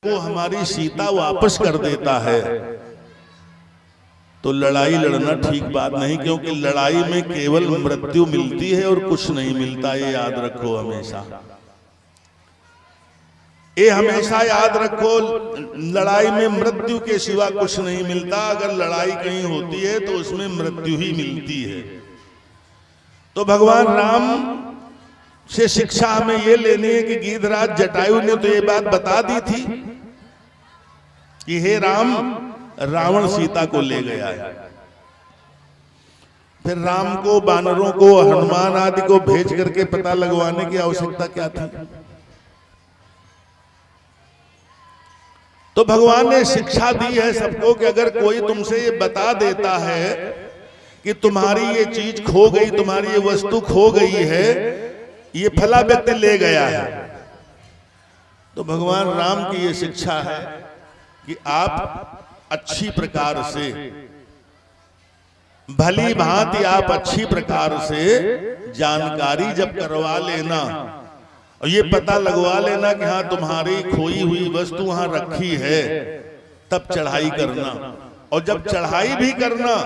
को हमारी सीता वापस कर देता है तो लड़ाई लड़ना ठीक बात नहीं, क्योंकि लड़ाई में केवल मृत्यु मिलती है और कुछ नहीं मिलता। ये याद रखो हमेशा, ये हमेशा याद रखो, लड़ाई में मृत्यु के सिवा कुछ नहीं मिलता। अगर लड़ाई कहीं होती है तो उसमें मृत्यु ही मिलती है। तो भगवान राम से शिक्षा हमें ये लेनी है कि गीधराज जटायु ने तो ये बात बता दी थी कि हे राम, रावण सीता को ले गया है। फिर राम को, बानरों को, हनुमान आदि को भेज करके पता लगवाने की आवश्यकता क्या थी? तो भगवान ने शिक्षा दी है सबको कि अगर कोई तुमसे ये बता देता है कि तुम्हारी ये चीज खो गई, तुम्हारी ये वस्तु खो गई है, ये फला व्यक्ति ले गया है, तो भगवान राम की ये शिक्षा है कि आप अच्छी प्रकार से, भली भांति आप अच्छी प्रकार से जानकारी जब करवा लेना और ये पता लगवा लेना कि हाँ तुम्हारी खोई हुई वस्तु वहां रखी है, तब चढ़ाई करना। और जब चढ़ाई भी करना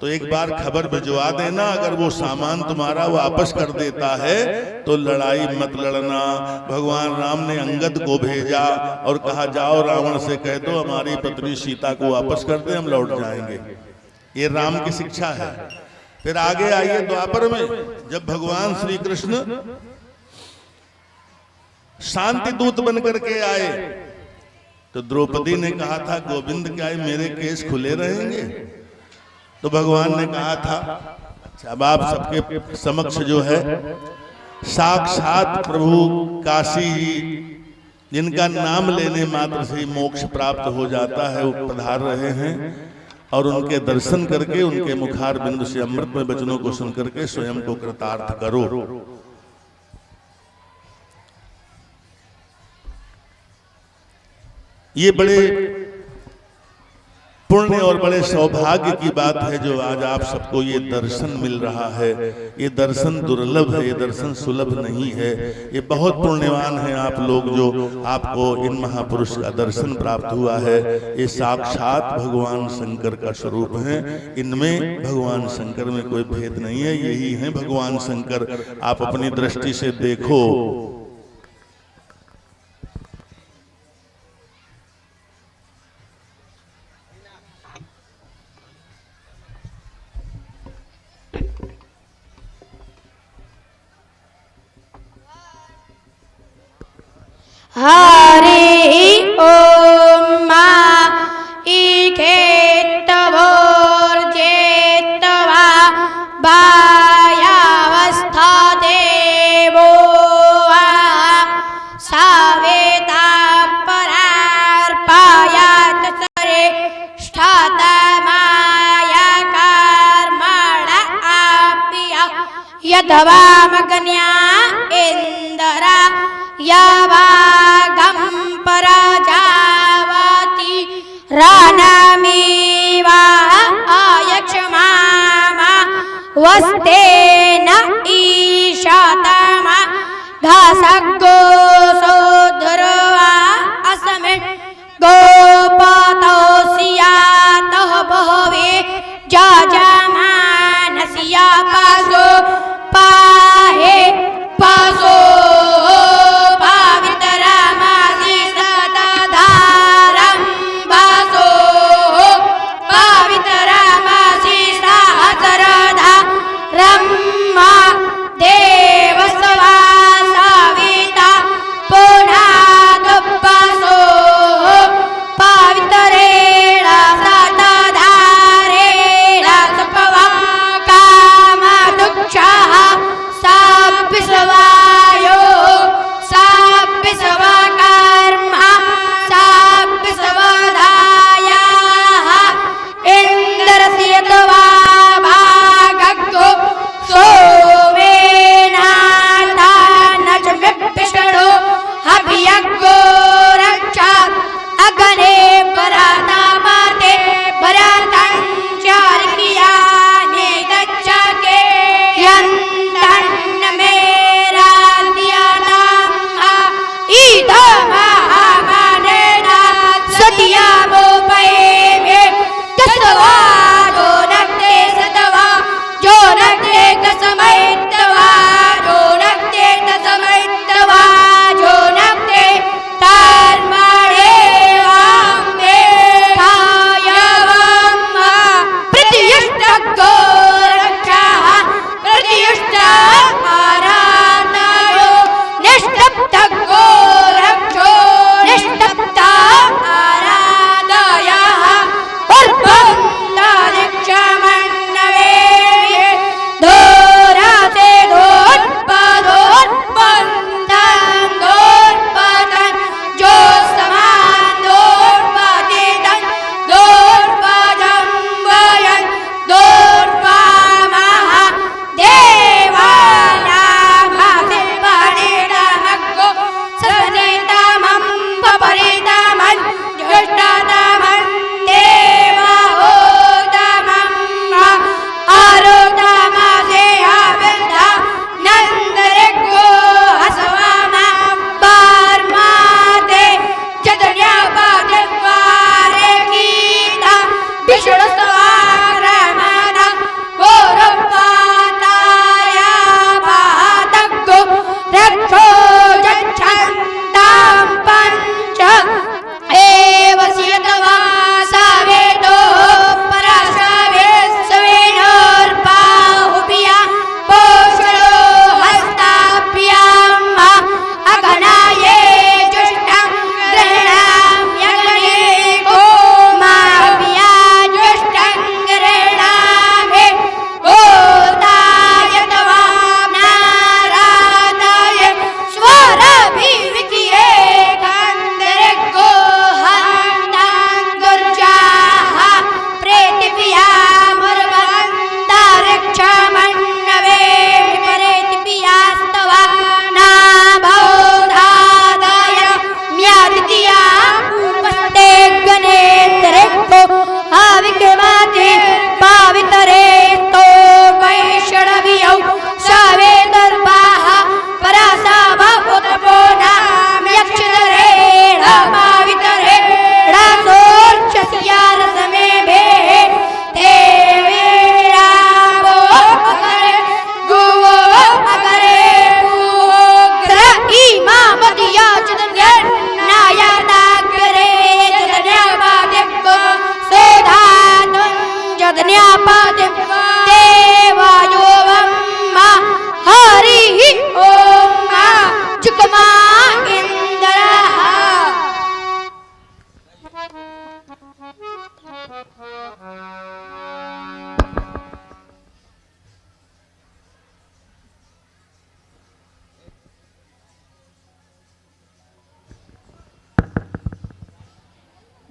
तो एक बार खबर भिजवा देना। अगर वो सामान तुम्हारा वापस कर देता है तो लड़ाई मत लड़ना। भगवान राम ने अंगद को भेजा और कहा जाओ रावण से कह दो हमारी पत्नी सीता को वापस कर दे, हम लौट जाएंगे। ये राम की शिक्षा है। फिर आगे आइए द्वापर में, जब भगवान श्री कृष्ण शांति दूत बनकर के आए तो द्रौपदी ने कहा था गोविंद क्या है मेरे केस खुले रहेंगे? तो भगवान ने कहा था अच्छा अब आप सबके समक्ष जो है साक्षात प्रभु काशी जी, जिनका नाम लेने मात्र से ही मोक्ष प्राप्त हो जाता है, वो पधार रहे हैं और उनके दर्शन करके उनके मुखार बिंदु से अमृत में वचनों को सुन करके स्वयं को कृतार्थ करो। ये बड़े पुण्य और बड़े सौभाग्य की बात है जो आज आप सबको ये दर्शन मिल रहा है। ये दर्शन दुर्लभ है, ये दर्शन सुलभ नहीं है। ये बहुत पुण्यवान है आप लोग जो आपको इन महापुरुष का दर्शन प्राप्त हुआ है। ये साक्षात भगवान शंकर का स्वरूप है। इनमें भगवान शंकर में कोई भेद नहीं है, यही है भगवान शंकर। आप अपनी दृष्टि से देखो। हरि ओम मा इकेतवोर्जेतवा बायावस्था देवो वा सावेता परार्पायात श्रेष्ठतमाया कर्मण आप्या यद्वामकन्या इंदरा यावागं पराजावति रानमेवा आयक्षमामा वस्तेन ईशातमा घासगो सोधरवा असमे गोपतोसियातः बहवे जाजमानसिया पासो पाहे पासो देवस्वा सावित्री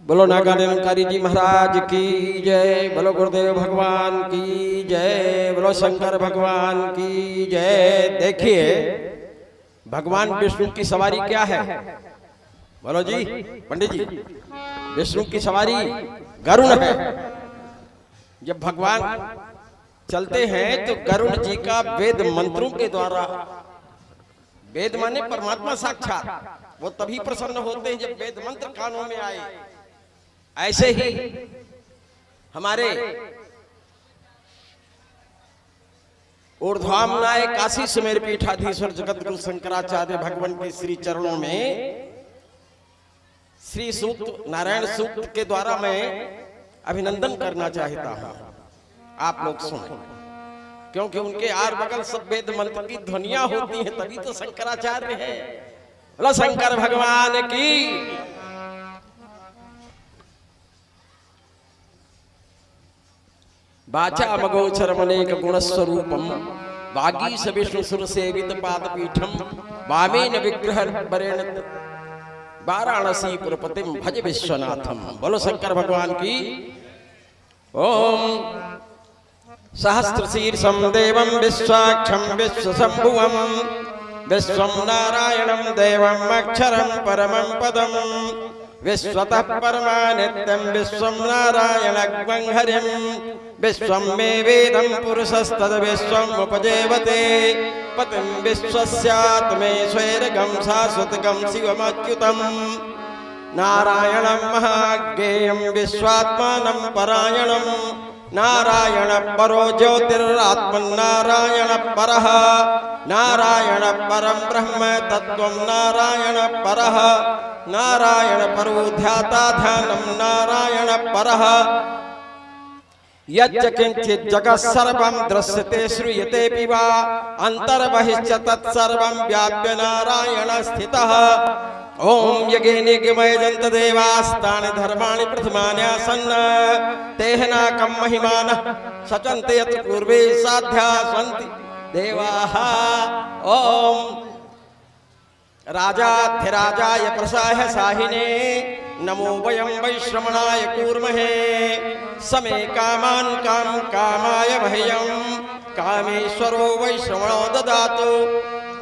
बोलो नागा निरंकारी जी महाराज की जय। बोलो गुरुदेव भगवान की जय। बोलो शंकर भगवान की जय। देखिए भगवान विष्णु की सवारी क्या है? बोलो जी पंडित जी। विष्णु की सवारी गरुड़ है। जब भगवान चलते हैं तो गरुड़ जी का वेद मंत्रों के द्वारा, वेद माने परमात्मा साक्षात, वो तभी प्रसन्न होते हैं जब वेद मंत्र कानों में आए। ऐसे ही हमारे ऊर्ध्वामनाय काशी सुमेर पीठाधीश्वर जगत गुरु शंकराचार्य भगवान के श्री चरणों में श्री सूक्त नारायण सूक्त के द्वारा मैं अभिनंदन करना चाहता हूं। आप लोग सुनो, क्योंकि उनके आर बगल सब वेद मंत्र की ध्वनियां होती हैं, तभी तो शंकराचार्य हैं। बोलो शंकर भगवान की। वाचा मगोचरमनेक गुणस्वरूपम वागीश विष्णु सुर सेवित पादपीठम वामेन विग्रह वरेण वाराणसी पुरपतिम भज विश्वनाथम। बोलो शंकर भगवान की। ओम सहस्रशीर्षम देवम विश्वाक्षम विश्वशंभुवम विश्वम नारायणं देवम अक्षरं परमं पदम विश्वतः परमा नित्यं विश्वं नारायणं हरिं विश्वं मे वेदं पुरुषस्तद विश्वम् उपजेवते पतिं विश्वस्यात्मे स्वैरगं शाश्वतगं शिवमच्युतं नारायणं महाज्ञेयं विश्वात्मानं परायणं नारायण परो ज्योतिरात्मन्नारायण परः नारायण परं ब्रह्म तत्त्वं नारायण परः नारायण परो ध्याता ध्यानं नारायण परः यच्च किंचित् जगत् सर्वं दृश्यते श्रूयते वा अन्तर्बहिश्च तत्सर्वं व्याप्य नारायण स्थितः। ओम यज्ञ निगमय जंत देवास्तानि धर्माणि प्रथमानि आसन्न तेहनाकं महिमानः सचन्ते यत् पूर्वे साध्या सन्ति देवाः। ओम राजाधिराजाय प्रसाह साहिने नमो वयं वैश्रमणाय कूर्महे समे कामान् कामाय मह्यं कामेश्वरो वैश्रमणो ददातु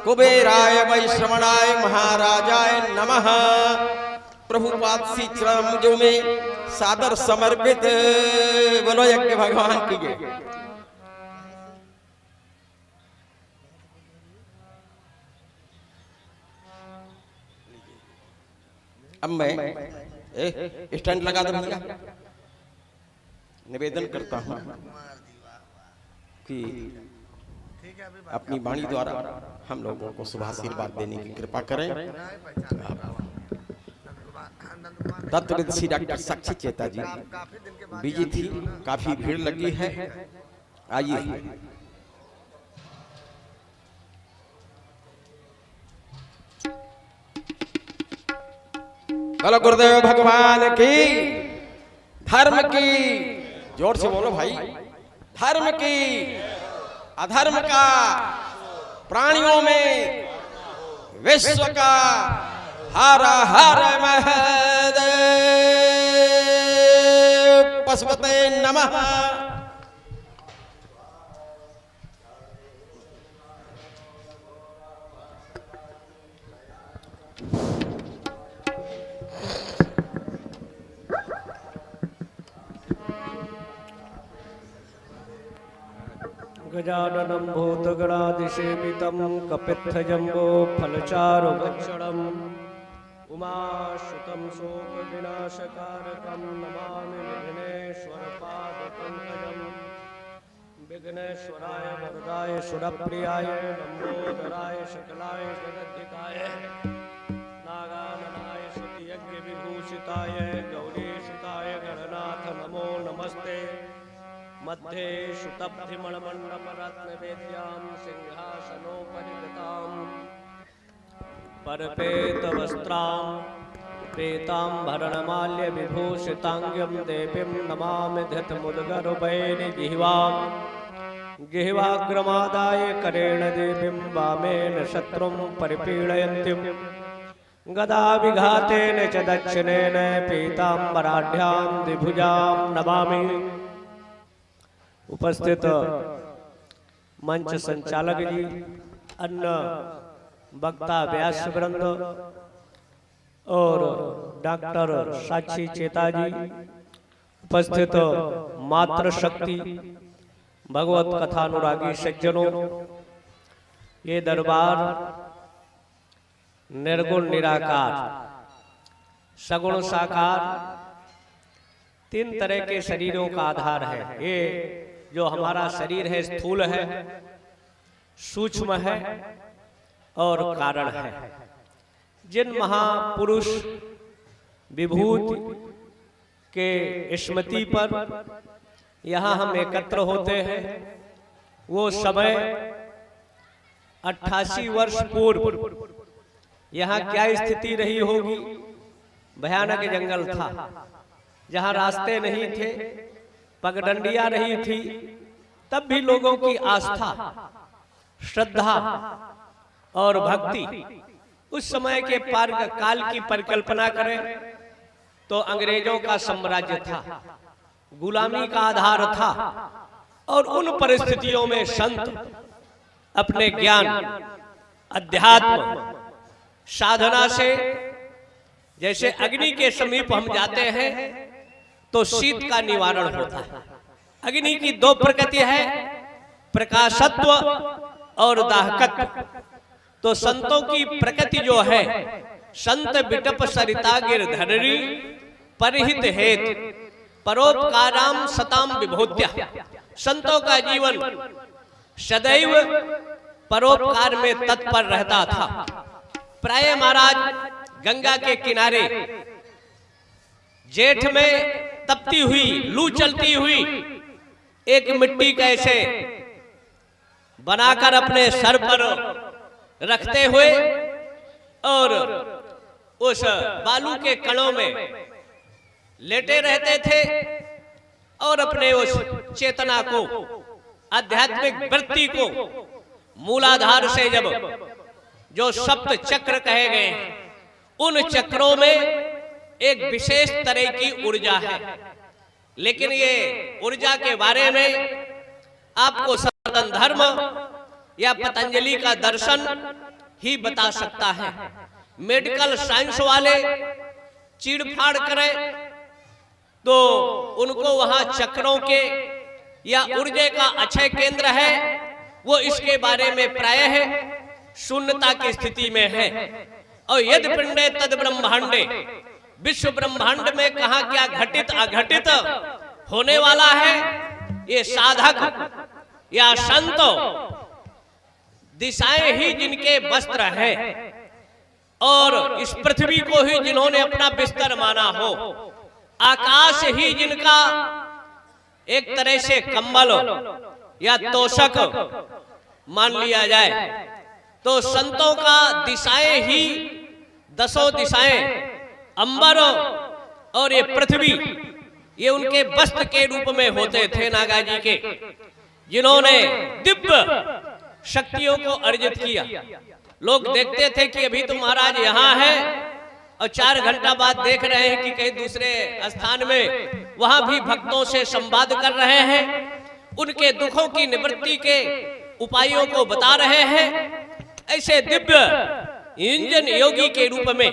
कुबेराय वैश्रमणाय महाराजाय नमः। प्रभुपाद श्री चरणों में सादर समर्पित। बोलो यज्ञ भगवान की जय। अब मैं स्टैंड लगा दे भैया, निवेदन करता हूं कि अपनी वाणी द्वारा हम लोगों को शुभ आशीर्वाद देने की कृपा करें। तत्वविद श्री डॉक्टर साक्षी चेता जी बिजी थी, काफी भीड़ लगी है। आइए बोलो गुरुदेव भगवान की। धर्म की, जोर से बोलो भाई। धर्म की, अधर्म का, प्राणियों में विश्व का हर हर महादेव पशुपते नमः। गजाननं भूतगणाधिसेवितं कपित्थजम्बो फलचारुभक्षणम् उमाश्रुतं शोकविनाशकारकं नमामि विघ्नेश्वरपादपङ्कजम्। विघ्नेश्वराय वरदाय सुरप्रियाय लम्बोदराय सकलाय जगद्धिताय नागाननाय स्तुतियज्ञविभूषिताय गौरीसुताय गणनाथ नमो नमस्ते। मध्ये शुतब्धिमणमण्डपरत्नवेद्यां सिंहासनोपरिगतां परपेतवस्त्रां पीताम्बरणमाल्यविभूषिताङ्गं देवीं नमामि धृतमुद्गरुपैर्जिह्वां जिह्वाग्रमादाय करेण देवीं वामेन शत्रुं परिपीडयन्तीं गदा विघातेन च दक्षिणेन पीताम्बराढ्यां द्विभुजां नमामि। उपस्थित मंच संचालक जी, अन्य वक्ता व्यास वृंद और डॉक्टर साक्षी चेता जी, उपस्थित मातृशक्ति भगवत कथानुरागी सज्जनों, ये दरबार निर्गुण निराकार सगुण साकार तीन तरह के शरीरों का आधार है। ये जो हमारा शरीर है स्थूल है, सूक्ष्म है और कारण है। जिन महापुरुष विभूति के स्मृति पर यहाँ हम एकत्र होते हैं, वो समय 88 वर्ष पूर्व यहाँ क्या स्थिति रही होगी। भयानक जंगल था, जहाँ रास्ते नहीं थे, पगडंडियां नहीं थी, तब भी लोगों की आस्था, श्रद्धा और भक्ति। उस समय के काल की परिकल्पना करें तो अंग्रेजों का साम्राज्य था, गुलामी का आधार था, और उन परिस्थितियों में संत अपने ज्ञान, अध्यात्म, साधना से, जैसे अग्नि के समीप हम जाते हैं तो शीत का निवारण होता है। अग्नि की दो प्रकृति है, प्रकाशत्व और दाहकत्व। तो संतों की प्रकृति जो है, संत बिटप सरिता गिरधरी परिहित हेत परोपकाराम सताम विभूत्या। संतों का जीवन सदैव परोपकार में तत्पर रहता था। प्राय महाराज गंगा के किनारे जेठ में तपती हुई, लू चलती हुई एक मिट्टी का ऐसे बनाकर अपने सर पर रखते हुए और उस बालू के कणों में लेटे रहते थे और अपने उस चेतना को, आध्यात्मिक वृत्ति को मूलाधार से जब जो सप्त चक्र कहे गए हैं, उन चक्रों में एक विशेष तरह की ऊर्जा है। लेकिन ये ऊर्जा के बारे में आपको सनातन धर्म या पतंजलि का दर्शन ही बता सकता है। मेडिकल साइंस वाले चीड़-फाड़ करें तो उनको वहां चक्रों के या ऊर्जा का अक्षय केंद्र है, वो इसके बारे में प्राय है शून्यता की स्थिति में है। और यदि पिंडे तद ब्रह्मांडे, विश्व ब्रह्मांड में कहा क्या घटित अघटित होने वाला है, ये साधक या संत दिशाएं ही जिनके वस्त्र है और इस पृथ्वी को ही जिन्होंने अपना बिस्तर माना हो, आकाश ही जिनका एक तरह से कंबल या तोशक मान लिया जाए, तो संतों का दिशाएं ही दसों दिशाएं, अंबर और ये पृथ्वी, ये उनके वस्त्र के रूप में होते थे नागा जी के, जिन्होंने दिव्य शक्तियों को अर्जित किया। लोग देखते थे कि अभी तो महाराज यहाँ है और 4 घंटा बाद देख रहे हैं कि कहीं दूसरे स्थान में वहां भी भक्तों से संवाद कर रहे हैं, उनके दुखों की निवृत्ति के उपायों को बता रहे हैं। ऐसे दिव्य इंजन योगी के रूप में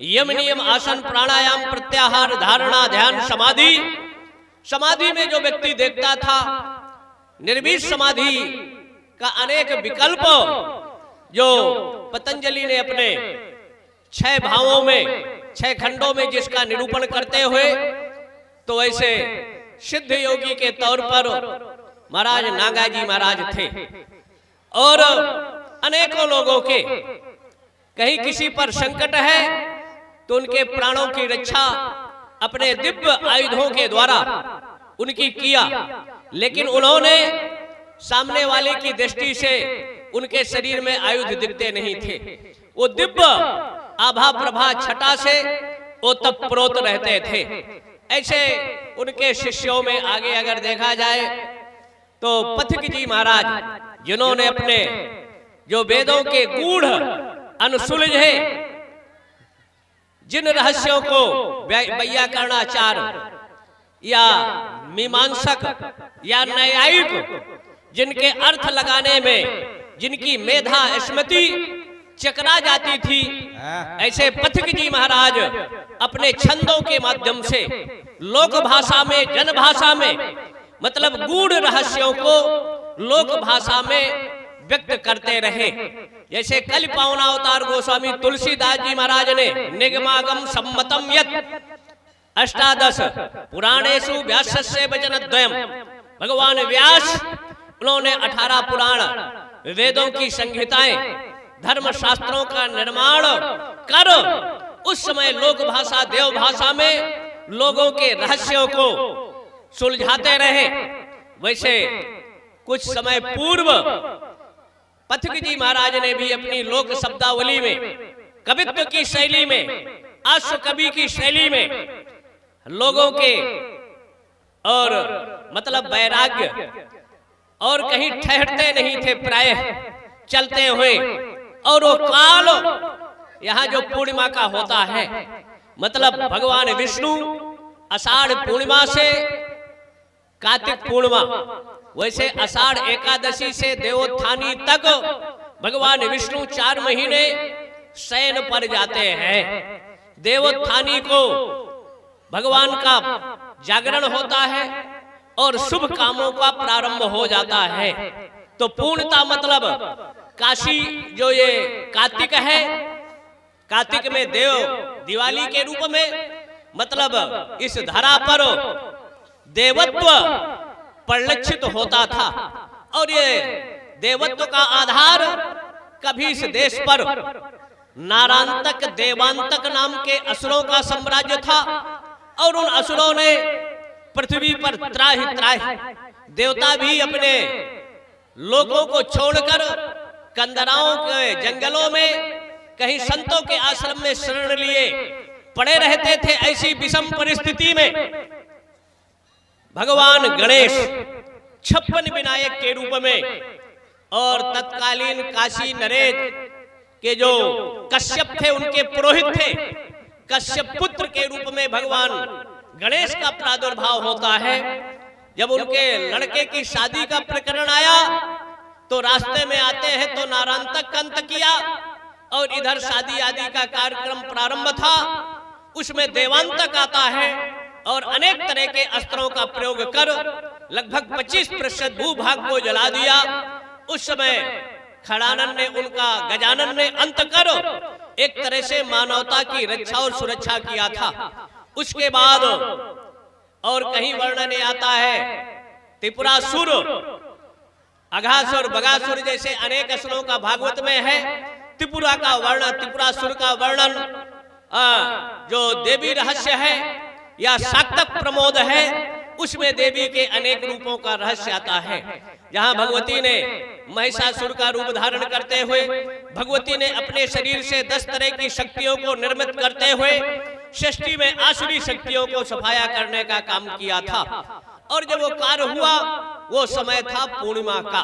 यम नियम आसन प्राणायाम प्रत्याहार धारणा ध्यान समाधि, समाधि में जो व्यक्ति देखता था, निर्विष समाधि का अनेक विकल्प जो पतंजलि ने अपने 6 भावों में, 6 खंडों में जिसका निरूपण करते हुए, तो ऐसे सिद्ध योगी के तौर पर महाराज नागाजी महाराज थे। और अनेकों लोगों के कहीं किसी पर संकट है तो उनके प्राणों की रक्षा अपने दिव्य आयुधों के द्वारा उनकी किया। लेकिन उन्होंने सामने वाले की दृष्टि से उनके शरीर में आयुध दिखते नहीं थे, वो दिव्य आभा प्रभा छटा से ओतप्रोत रहते थे। ऐसे उनके शिष्यों में आगे अगर देखा जाए तो पथिक जी महाराज, जिन्होंने अपने जो वेदों के गूढ़ अनुसुलझे जिन रहस्यों को वैयाकरणाचार्य या मीमांसक या न्यायिक जिनके अर्थ लगाने में जिनकी मेधा स्मृति चकरा जाती थी, ऐसे पथिक जी महाराज अपने छंदों के माध्यम से लोक भाषा में, जन भाषा में, मतलब गूढ़ रहस्यों को लोक भाषा में व्यक्त करते रहे। जैसे कल पावना अवतार गोस्वामी तुलसीदास जी महाराज ने निगमागम सम्मतम यत् अष्टादश पुराणेषु व्यासस्य वचनद्वयम्, भगवान व्यास उन्होंने 18 पुराण वेदों की संहिताएं, धर्म शास्त्रों का निर्माण कर उस समय लोक भाषा, देव भाषा में लोगों के रहस्यों को सुलझाते रहे। वैसे कुछ समय पूर्व पथिक जी महाराज ने भी अपनी लोक शब्दावली में, कवित्व की शैली में, अश्व कवि की शैली में लोगों के और मतलब वैराग्य और कहीं ठहरते नहीं थे, प्रायः चलते हुए। और वो काल यहाँ जो पूर्णिमा का होता है, मतलब भगवान विष्णु आषाढ़ पूर्णिमा से कार्तिक पूर्णिमा, वैसे आषाढ़ एकादशी से देवोत्थानी तक भगवान विष्णु 4 महीने शयन पर जाते हैं। देवोत्थानी को भगवान का जागरण होता है और शुभ कामों का प्रारंभ हो जाता है। तो पूर्णता मतलब काशी जो ये कार्तिक है, कार्तिक में देव दिवाली के रूप में, मतलब इस धरा पर देवत्व परिलक्षित होता था। और ये देवत्व का आधार कभी इस देश पर नारांतक, देवांतक नाम के असुरों का साम्राज्य था। और उन असुरों ने पृथ्वी पर त्राहि त्राहि, देवता भी अपने लोगों को छोड़कर कंदराओं के जंगलों में, कहीं संतों के आश्रम में शरण लिए पड़े रहते थे। ऐसी विषम परिस्थिति में भगवान गणेश 56 विनायक के रूप में और तत्कालीन काशी नरेश के जो कश्यप थे, उनके पुरोहित थे, कश्यप पुत्र के रूप में भगवान गणेश का प्रादुर्भाव होता है। जब उनके लड़के की शादी का प्रकरण आया तो रास्ते में आते हैं तो नारांतक का अंत किया, और इधर शादी आदि का कार्यक्रम प्रारंभ था, उसमें देवांतक आता है और अनेक तरह के अस्त्रों का प्रयोग कर लगभग 25% भूभाग को जला दिया। उस समय खड़ानन ने, उनका गजानन ने अंत कर एक तरह से मानवता की रक्षा और सुरक्षा किया था। उसके बाद और कहीं वर्णन आता है त्रिपुरासुर, अघासुर, बगासुर जैसे अनेक असुरों का भागवत में है। त्रिपुरा का वर्णन, त्रिपुरासुर का वर्णन जो देवी रहस्य है या शाक्तक प्रमोद है, उसमें देवी के अनेक रूपों का रहस्य आता है। जहां भगवती ने महिषासुर का रूप धारण करते हुए, भगवती ने अपने शरीर से 10 तरह की शक्तियों को निर्मित करते हुए सृष्टि में आसुरी शक्तियों को सफाया करने का काम किया था। और जब वो कार्य हुआ, वो समय था पूर्णिमा का,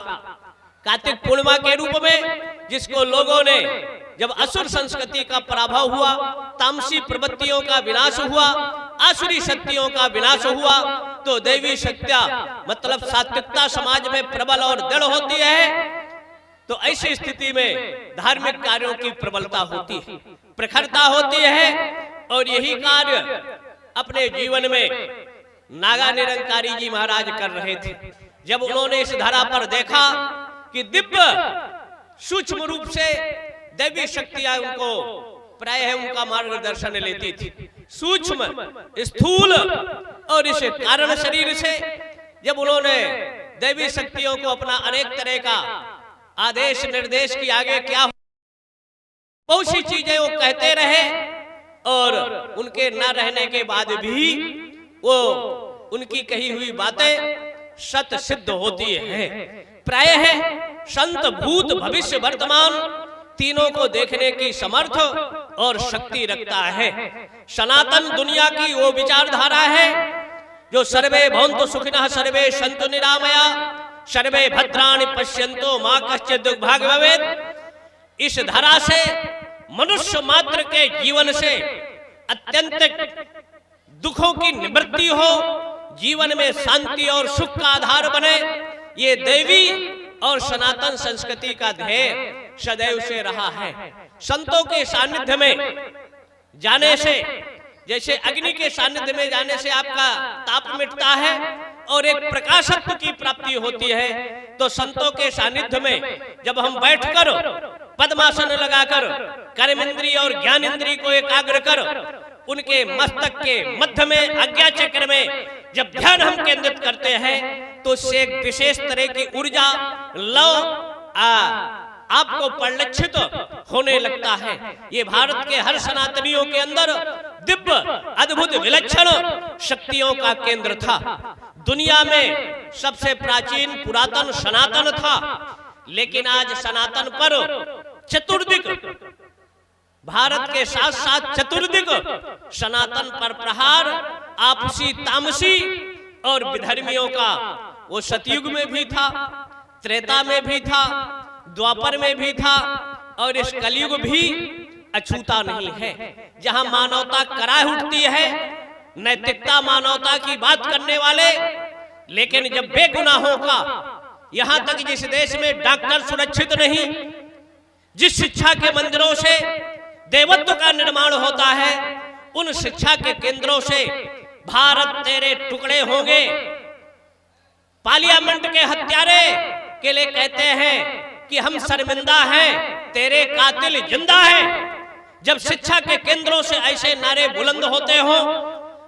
कार्तिक पूर्णिमा के रूप में, जिसको लोगों ने, जब असुर संस्कृति का पराभव हुआ, तामसी प्रवृत्तियों का विनाश हुआ, आसुरी शक्तियों का विनाश हुआ, तो दैवी शक्तियां मतलब सात्विकता समाज में प्रबल और दृढ़ होती है। तो ऐसी स्थिति में धार्मिक कार्यों की प्रबलता होती है, प्रखरता होती है। और यही कार्य अपने जीवन में नागा निरंकारी जी महाराज कर रहे थे। जब उन्होंने इस धरा पर देखा कि दिव्य सूक्ष्म रूप से दैवी शक्तियां उनको प्रायः उनका मार्गदर्शन लेती थी, सूक्ष्म स्थूल और इस कारण शरीर से, जब उन्होंने दैवी शक्तियों को अपना अनेक तरह का आदेश निर्देश की आगे क्या बहुत सी चीजें वो कहते रहे, और उनके न रहने के बाद भी वो उनकी कही हुई बातें सत्य सिद्ध होती है। प्रायः संत भूत भविष्य वर्तमान तीनों को देखने की समर्थ और शक्ति रखता है। सनातन दुनिया की वो विचारधारा है जो सर्वे भवन्तु सुखिनः सर्वे सन्तु निरामया सर्वे भद्राणि पश्यन्तु मा कश्चित् दुर्भाग् भवेत्। इस धारा से मनुष्य मात्र के जीवन से अत्यंत दुखों की निवृत्ति हो, जीवन में शांति और सुख का आधार बने, ये देवी और सनातन संस्कृति का ध्येय सदैव से रहा है। संतों के सानिध्य में जाने से, जैसे अग्नि के सानिध्य में जाने से आपका ताप मिटता है और एक प्रकाशत्व की प्राप्ति होती है, तो संतों के सानिध्य में जब हम बैठकर पद्मासन लगाकर कर्मेंद्रिय और ज्ञानेंद्रिय को एकाग्र कर उनके मस्तक के मध्य में आज्ञा चक्र में जब ध्यान हम केंद्रित करते हैं तो उससे एक विशेष तरह की ऊर्जा लव आपको परिलक्षित होने लगता है। ये भारत के हर सनातनियों के अंदर दिव्य अद्भुत विलक्षण शक्तियों का केंद्र था। दुनिया में सबसे प्राचीन पुरातन सनातन था, लेकिन आज सनातन पर चतुर्दिक, भारत के साथ साथ चतुर्दिक सनातन पर प्रहार, आपसी तामसी और विधर्मियों का वो सतयुग में भी था, त्रेता में भी था, द्वापर में भी था और इस कलयुग भी अछूता नहीं है। जहां मानवता कराह उठती है, नैतिकता मानवता की बात करने वाले, लेकिन जब बेगुनाहों का, यहां तक जिस देश में डॉक्टर सुरक्षित नहीं, जिस शिक्षा के मंदिरों से देवत्व का निर्माण होता है, उन शिक्षा के केंद्रों से भारत तेरे टुकड़े होंगे। पार्लियामेंट के हत्यारे के लिए कहते हैं कि हम शर्मिंदा हैं, तेरे कातिल जिंदा हैं। जब शिक्षा के केंद्रों से ऐसे नारे बुलंद होते हो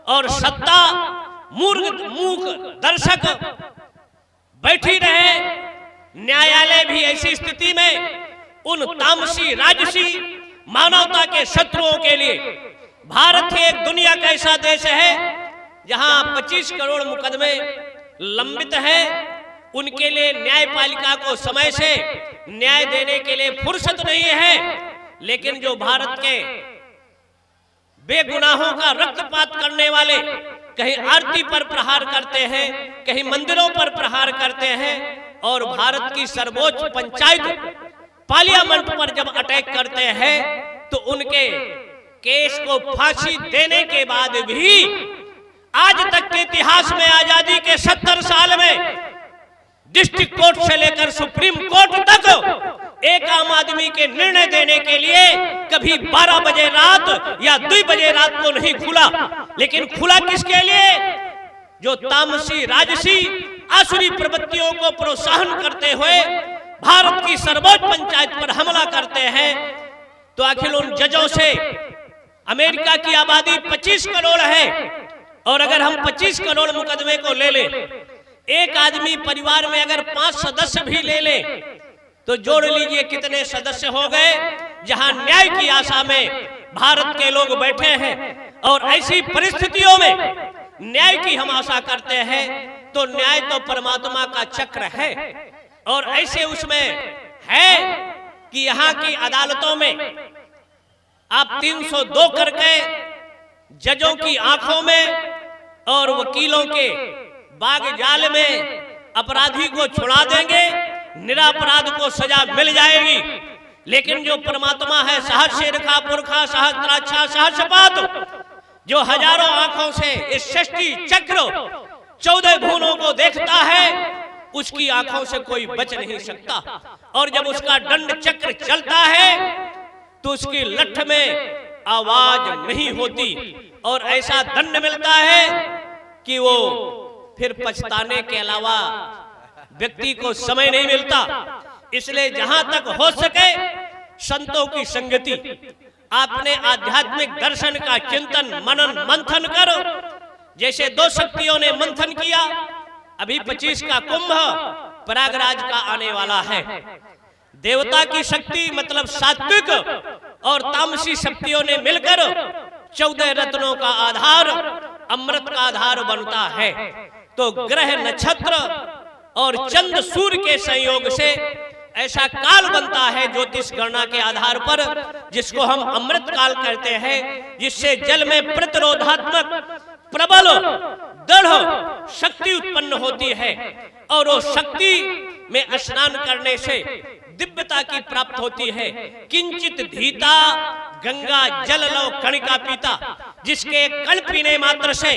और सत्ता मूक दर्शक बैठी रहे, न्यायालय भी ऐसी स्थिति में उन तामसी राजसी मानवता के शत्रुओं के लिए, भारत एक दुनिया का ऐसा देश है जहां 25 करोड़ मुकदमे लंबित हैं, उनके लिए न्यायपालिका को समय से न्याय देने के लिए फुर्सत नहीं है। लेकिन जो भारत के बेगुनाहों का रक्तपात करने वाले कहीं आरती पर प्रहार करते हैं, कहीं मंदिरों पर प्रहार करते हैं, और भारत की सर्वोच्च पंचायत पार्लियामेंट पर जब अटैक करते हैं तो उनके केस को फांसी देने के बाद भी आज तक के इतिहास में, आजादी के 70 साल में, डिस्ट्रिक्ट कोर्ट से लेकर सुप्रीम कोर्ट तक एक आम आदमी के निर्णय देने के लिए कभी 12 बजे रात या 2 बजे रात को नहीं खुला। लेकिन खुला किसके लिए? जो तामसी राजसी आसुरी प्रवृत्तियों को प्रोत्साहन करते हुए भारत की सर्वोच्च पंचायत पर हमला करते हैं। तो आखिर उन जजों से, अमेरिका की आबादी 25 करोड़ है, और अगर हम 25 करोड़ मुकदमे को ले लें, एक आदमी परिवार में अगर 5 सदस्य भी ले ले तो जोड़ लीजिए कितने सदस्य हो गए, जहां न्याय की आशा में भारत के लोग बैठे हैं। और ऐसी परिस्थितियों में न्याय की हम आशा करते हैं, तो न्याय तो परमात्मा का चक्र है, और ऐसे उसमें है कि यहाँ की अदालतों में आप 302 करके जजों की आंखों में और वकीलों के बाग जाल में अपराधी को छुड़ा देंगे, निरापराध को सजा मिल जाएगी। लेकिन जो परमात्मा है, सहस्र रेखा पुरखा सहस्त्राक्षा सहस्रपात, जो हजारों आंखों से इस सृष्टि चक्र 14 भुवनों को देखता है, उसकी आंखों से कोई बच नहीं सकता। और जब उसका दंड चक्र चलता है तो उसकी लठ में आवाज नहीं होती, और ऐसा दंड मिलता है कि वो फिर पछताने के अलावा व्यक्ति को समय नहीं मिलता। इसलिए जहां तक हो सके संतों की संगति, आपने आध्यात्मिक दर्शन का चिंतन मनन मंथन करो। जैसे 2 शक्तियों ने मंथन किया, अभी 25 का कुंभ प्रयागराज का आने वाला है। देवता की शक्ति मतलब सात्विक और तामसी शक्तियों ने मिलकर 14 रत्नों का आधार, अमृत का आधार बनता है। तो ग्रह नक्षत्र और चंद्र सूर्य के संयोग से ऐसा काल बनता है ज्योतिष गणना के आधार पर, जिसको हम अमृत काल कहते हैं, जिससे जल में प्रतिरोधात्मक प्रबल दृढ़ शक्ति उत्पन्न होती है, और वो शक्ति में स्नान करने से दिव्यता की प्राप्त होती है। किंचित धीता गंगा जल लो कणिका पीता, जिसके कल पीने मात्र से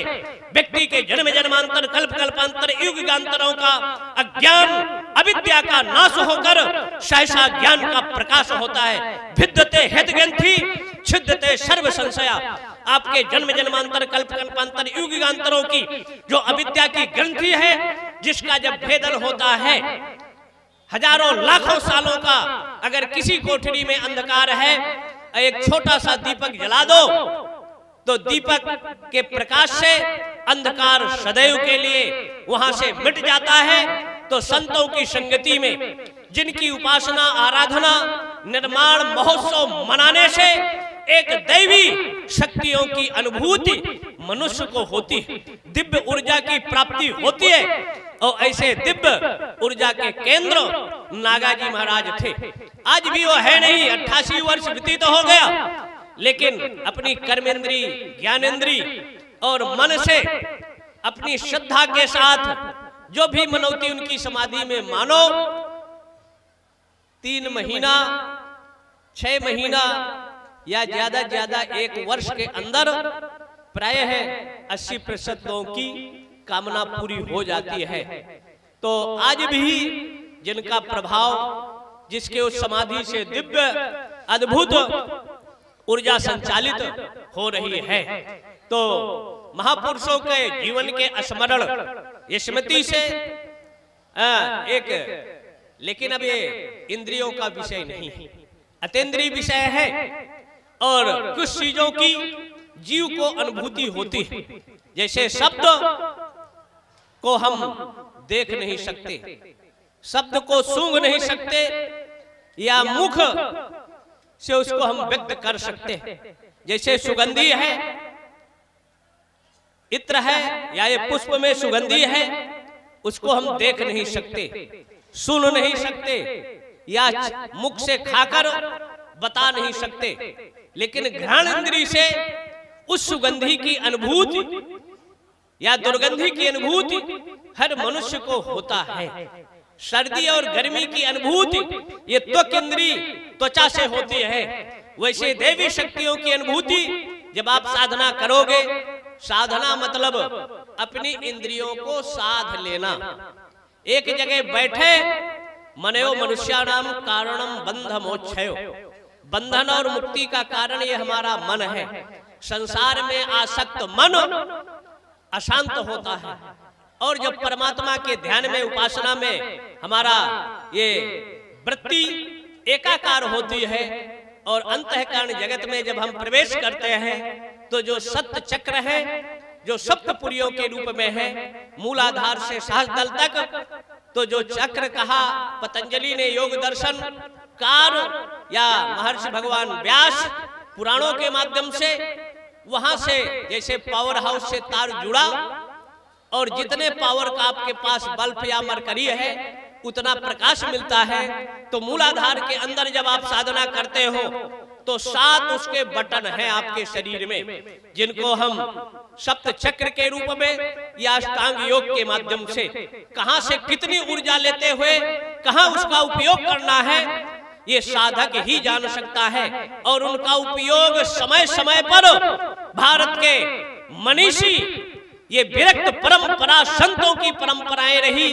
व्यक्ति के जन्म जन्मांतर कल्प कल्पांतर युग युगांतरों का अज्ञान अविद्या का नाश होकर सहसा ज्ञान का प्रकाश होता है। भिद्यते हेत ग्रंथि छिद्यते सर्व संशया। आपके जन्म जन्मांतर कल्प कल्पांतर युग युगांतरों की जो अविद्या की ग्रंथि है, जिसका जब भेदन होता है, हजारों लाखों सालों का अगर किसी कोठरी में अंधकार है, एक छोटा सा दीपक जला दो तो दीपक के प्रकाश से अंधकार सदैव के लिए वहां से मिट जाता है। तो संतों की संगति में जिनकी उपासना आराधना निर्माण महोत्सव मनाने से एक दैवी शक्तियों की अनुभूति मनुष्य को होती है, दिव्य ऊर्जा की प्राप्ति होती है। और ऐसे दिव्य ऊर्जा के केंद्र नागाजी महाराज थे। आज भी वो है नहीं, 88 वर्ष व्यतीत हो गया, लेकिन अपनी कर्मेंद्री ज्ञानेंद्री और मन से अपनी श्रद्धा के साथ जो भी मनौती उनकी समाधि में मानो, 3 महीना 6 महीना या ज्यादा ज्यादा 1 वर्ष के अंदर प्रायः 80% लोगों की कामना पूरी हो जाती है। तो आज भी जिनका प्रभाव, जिसके उस समाधि से दिव्य अद्भुत ऊर्जा संचालित हो रही है, तो महापुरुषों के जीवन के स्मरण स्मृति से एक, लेकिन अब ये इंद्रियों का विषय नहीं है, अतीन्द्रिय विषय है। और कुछ चीजों की जीव को अनुभूति होती है, जैसे शब्द को हम देख नहीं सकते, शब्द को सूंघ नहीं सकते, या मुख से उसको हम व्यक्त कर सकते हैं। जैसे सुगंधी है, इत्र है या ये पुष्प में सुगंधी है, उसको हम देख नहीं सकते, सुन नहीं सकते, या मुख से खाकर बता नहीं सकते, लेकिन घ्राण इंद्रिय से उस सुगंधी की अनुभूति या दुर्गंधी की अनुभूति हर मनुष्य को होता है। सर्दी और गर्मी की अनुभूति ये त्वक इंद्रिय त्वचा से होती है। वैसे देवी शक्तियों की अनुभूति जब आप साधना करोगे, साधना मतलब अपनी इंद्रियों को साध लेना। एक जगह बैठे, मनयो मनुष्याणाम कारणम बंध मोक्षयो, बंधन और मुक्ति का कारण ये हमारा मन है। संसार में आसक्त मन अशांत होता है, और जब परमात्मा के ध्यान में उपासना में हमारा ये वृत्ति एकाकार होती है और अंतःकरण जगत में जब हम प्रवेश करते हैं, तो जो सप्त चक्र है, जो सप्तपुरियों के रूप में है, मूलाधार से सहस्रदल तक, तो जो चक्र कहा पतंजलि ने योग दर्शन कार या महर्षि भगवान व्यास पुराणों के माध्यम से, वहां से जैसे पावर हाउस से तार जुड़ा, और जितने पावर का आपके पास बल्ब या मरकरी है उतना प्रकाश मिलता है। तो मूलाधार के अंदर जब आप साधना करते हो तो 7 उसके बटन हैं आपके शरीर में, जिनको हम सप्त चक्र के रूप में या अष्टांग योग के माध्यम से कहां से कितनी ऊर्जा लेते हुए कहां उसका उपयोग करना है, ये साधक ही जान सकता है। और उनका उपयोग समय समय पर भारत के मनीषी, ये विरक्त परंपरा संतों की परंपराएं रही,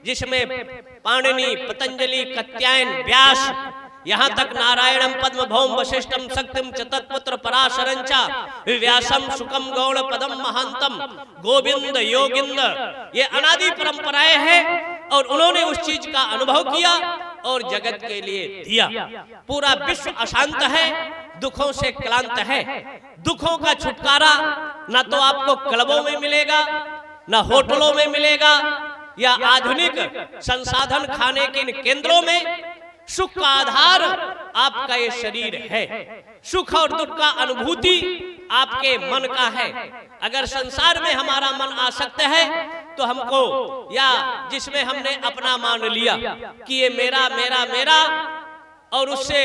जिसमें पाणिनि, पतंजलि, कात्यायन, व्यास, यहाँ तक नारायणम पद्म भौम वशिष्ठम शक्तिम च तत्पुत्र पराशरंचा व्यासम सुकम गौड़ पदम महांतम गोविंद योगिंद, ये अनादि परंपराएं हैं। और उन्होंने उस चीज का अनुभव किया और जगत के लिए दिया। पूरा विश्व अशांत है, दुखों से क्लांत है। दुखों का छुटकारा ना तो आपको क्लबों में मिलेगा, ना होटलों में मिलेगा, या आधुनिक संसाधन खाने के केंद्रों में। सुख का आधार आपका ये शरीर है, सुख और दुख का अनुभूति आपके मन का है। अगर संसार में हमारा मन आसक्त है तो हमको, या जिसमें हमने अपना मान लिया कि ये मेरा मेरा मेरा, और उससे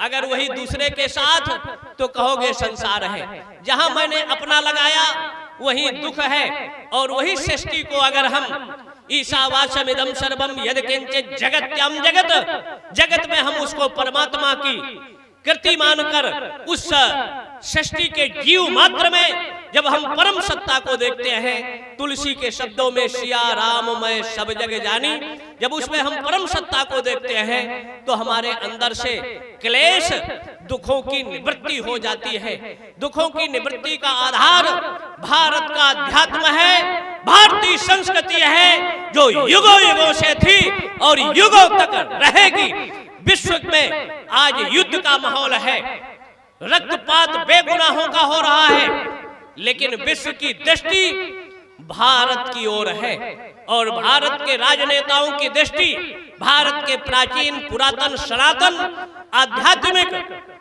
अगर वही दूसरे के साथ, तो कहोगे संसार है। जहां मैंने अपना लगाया वही दुख है। और वही सृष्टि को अगर हम ईशावास्यमिदं सर्वं यद्किंचित् जगत्याम जगत, जगत में हम उसको परमात्मा की कृति मानकर उस सृष्टि के जीव मात्र में जब हम परम सत्ता को देखते हैं, तुलसी के शब्दों में सिया राम मैं सब जग जानी, जब उसमें हम परम सत्ता को देखते हैं तो हमारे अंदर से क्लेश दुखों की निवृत्ति हो जाती है। दुखों की निवृत्ति का आधार भारत का अध्यात्म है, भारतीय संस्कृति है, जो युगों युगों से थी और युगों तक रहेगी। विश्व में आज युद्ध का माहौल है, रक्तपात बेगुनाहों का हो रहा है, लेकिन विश्व की दृष्टि भारत की ओर है और भारत के राजनेताओं की दृष्टि भारत के प्राचीन पुरातन सनातन आध्यात्मिक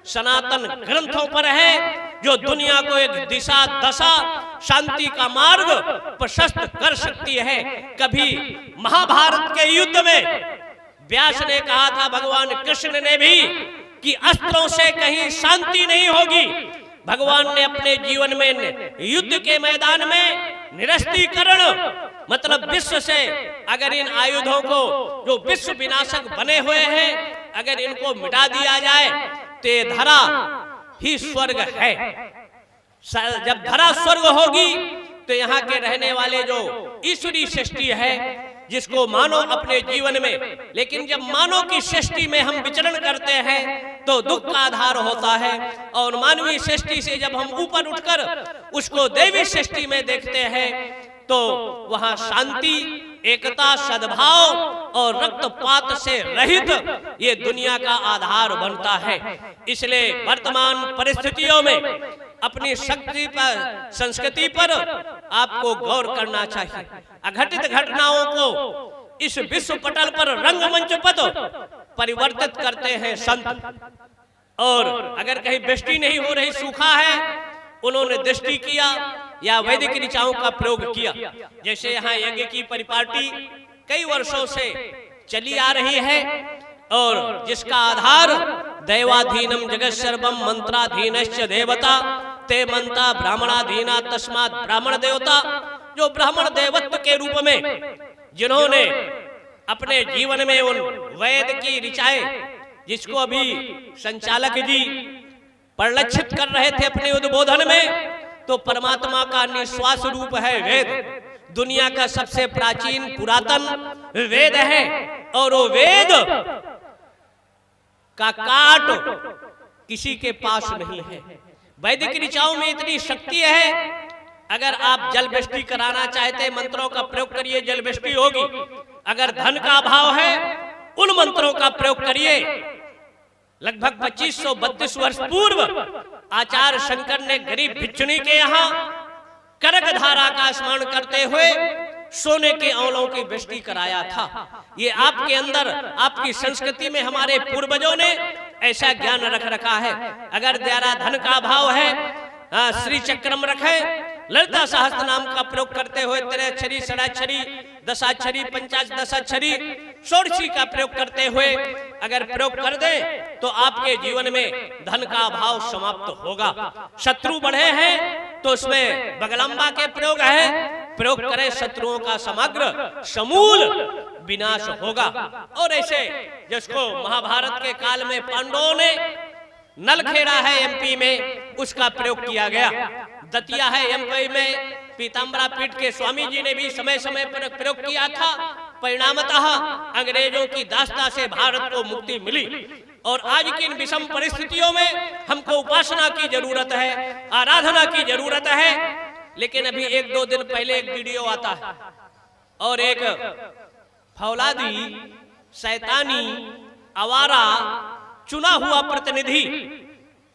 सनातन ग्रंथों पर है, जो दुनिया को एक दिशा दशा शांति का मार्ग प्रशस्त कर सकती है। कभी महाभारत के युद्ध में व्यास ने कहा था, भगवान कृष्ण ने भी, कि अस्त्रों से कहीं शांति नहीं होगी। भगवान ने अपने जीवन में युद्ध के मैदान में निरस्तीकरण मतलब विश्व से अगर इन आयुधों को जो विश्व विनाशक बने हुए हैं अगर इनको मिटा दिया जाए तो ये धरा ही स्वर्ग है। जब धरा स्वर्ग होगी तो यहाँ के रहने वाले जो ईश्वरीय सृष्टि है जिसको मानो अपने जीवन में, लेकिन जब मानव की सृष्टि में हम विचरण करते हैं तो दुख का आधार होता है और मानवीय सृष्टि से जब हम ऊपर उठकर उसको दैवी सृष्टि में देखते हैं तो वहां शांति, एकता, सद्भाव और रक्तपात से रहित ये दुनिया का आधार बनता है। इसलिए वर्तमान परिस्थितियों में अपनी शक्ति पर, संस्कृति पर आपको गौर करना चाहिए। अघटित घटनाओं को इस विश्व पटल पर रंगमंच पर परिवर्तित करते हैं संत। और अगर कहीं वृष्टि नहीं हो रही, सूखा है, उन्होंने दृष्टि किया या वैदिक ऋचाओं का प्रयोग किया। जैसे यहाँ यज्ञ की परिपाटी कई वर्षों से चली आ रही है और जिसका आधार दैवाधीनम जगत सर्वम मंत्राधीनश्च देवता ते मंता ब्राह्मणाधीना तस्मात् ब्राह्मण देवता, जो ब्राह्मण देवत्व के रूप में जिन्होंने अपने जीवन में उन वेद की ऋचाएं, जिसको अभी संचालक जी परिलक्षित कर रहे थे अपने उद्बोधन में, तो परमात्मा का निश्वास रूप है वेद। दुनिया का सबसे प्राचीन पुरातन वेद है और वो वेद का काट किसी के पास नहीं है। वैदिक ऋचाओं में इतनी शक्ति है, अगर आप जल वृष्टि कराना चाहते हैं मंत्रों का प्रयोग करिए, जल वृष्टि होगी। अगर धन का अभाव है, उन मंत्रों का प्रयोग करिए। लगभग 2532 वर्ष पूर्व आचार्य शंकर ने गरीब भिक्षुणी के यहाँ करक धारा का स्मरण करते हुए सोने के औलों की वृष्टि कराया था। ये आपके अंदर, आपकी संस्कृति में हमारे पूर्वजों ने ऐसा ज्ञान रख रखा है। अगर ज्यादा धन का अभाव है, श्री चक्रम रखे, ललिता सहस्त्र नाम का प्रयोग करते हुए त्रिअक्षरी, षडाक्षरी, दशाक्षरी, पंचादशाक्षरी, षोडशी का प्रयोग करते हुए अगर प्रयोग कर दे तो आपके जीवन में धन का अभाव समाप्त होगा। शत्रु बढ़े हैं तो उसमें बगलंबा के प्रयोग है, प्रयोग करें, शत्रुओं का समग्र समूल विनाश होगा। और ऐसे जिसको महाभारत के काल में पांडवों ने नलखेड़ा है एमपी में, उसका प्रयोग किया गया। दतिया है एमपी में, पीताम्बरा पीठ के स्वामी जी ने भी समय समय पर प्रयोग किया था। परिणामतः अंग्रेजों की दास्ता से भारत को मुक्ति मिली। और आज की इन विषम परिस्थितियों में हमको उपासना की जरूरत है, आराधना की जरूरत है। लेकिन अभी 1-2 दिन पहले एक वीडियो आता है और एक फौलादी, शैतानी, आवारा, चुना हुआ प्रतिनिधि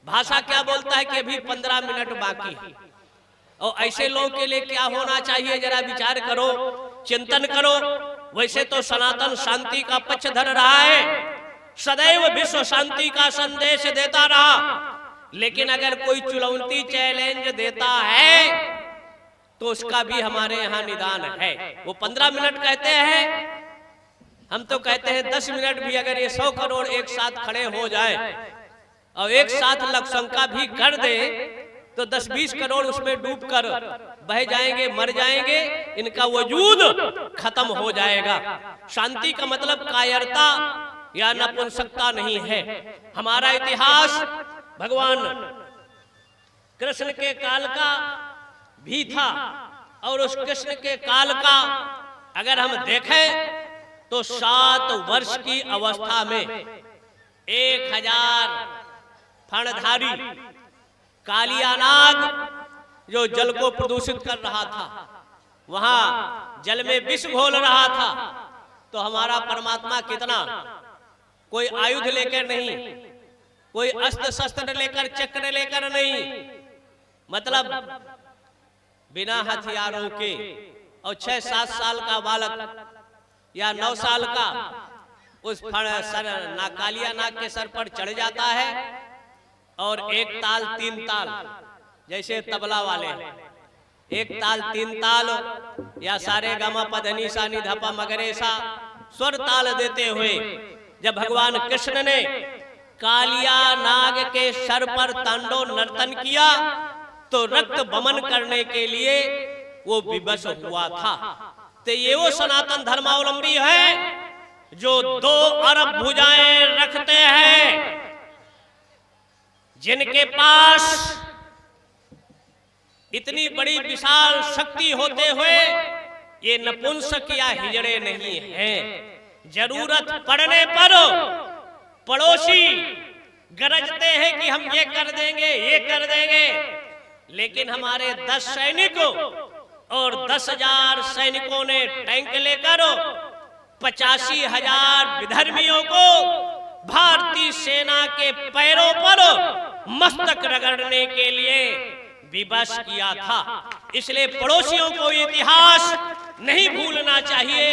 भाषा क्या बोलता है कि अभी 15 मिनट बाकी है। और ऐसे लोगों के लिए क्या होना चाहिए, जरा विचार करो, चिंतन करो। वैसे तो सनातन शांति का पक्ष धर रहा है, सदैव विश्व शांति का संदेश देता रहा, लेकिन अगर कोई चुनौती, चैलेंज देता है तो उसका भी हमारे यहाँ निदान है। वो 15 मिनट कहते हैं, हम तो कहते हैं 10 मिनट भी। अगर ये 100 करोड़ एक साथ खड़े हो जाए और एक साथ लक्षशंका भी कर दे तो 10-20 करोड़ उसमें डूबकर बह जाएंगे, मर जाएंगे, इनका वजूद खत्म हो जाएगा। शांति का मतलब कायरता या नपुंसकता नहीं है। हमारा इतिहास भगवान कृष्ण के काल का भी था। और उस कृष्ण के काल का अगर हम देखें तो 7 वर्ष की अवस्था में 1000 फणधारी कालिया नाग जो जल को प्रदूषित कर रहा था, वहां जल में विष घोल रहा था। तो हमारा परमात्मा कितना, कोई आयुध लेकर नहीं, कोई अस्त्र शस्त्र लेकर, चक्र लेकर नहीं, मतलब बिना हथियारों के। और 6-7 साल का बालक या 9 साल का उस कालिया नाग के सर पर चढ़ जाता है और 1 ताल 3 ताल, जैसे तबला वाले 1 ताल 3 ताल या सारे गामा पधनी सा नि धपा मगरेसा स्वर ताल देते हुए जब भगवान कृष्ण ने कालिया नाग के सर पर तांडव नर्तन किया तो रक्त बमन करने के लिए वो विवश हुआ था। तो ये वो सनातन धर्मावलंबी है जो 2 अरब भुजाएं रखते हैं, जिनके पास इतनी बड़ी विशाल शक्ति होते हुए ये नपुंसक या हिजड़े नहीं हैं। जरूरत पड़ने पर पड़ोसी गरजते हैं कि हम ये कर देंगे, ये कर देंगे, लेकिन हमारे 10 सैनिक और 10,000 सैनिकों ने टैंक लेकर 85,000 विधर्मियों को भारतीय सेना के पैरों पर मस्तक रगड़ने के लिए विवश किया था। इसलिए पड़ोसियों को इतिहास नहीं भूलना चाहिए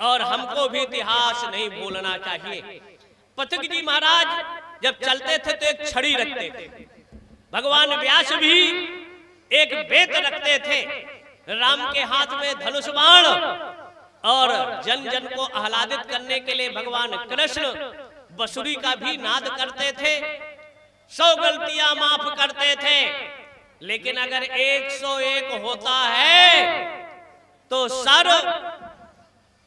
और हमको भी इतिहास नहीं भूलना चाहिए। पथिक जी महाराज जब चलते थे तो एक छड़ी रखते थे, भगवान व्यास भी एक बेत रखते थे, राम के हाथ में धनुष बाण, और जन जन को आह्लादित करने के लिए भगवान कृष्ण बंसुरी का भी नाद करते थे। 100 गलतियां माफ करते थे, लेकिन अगर 101 होता है तो सर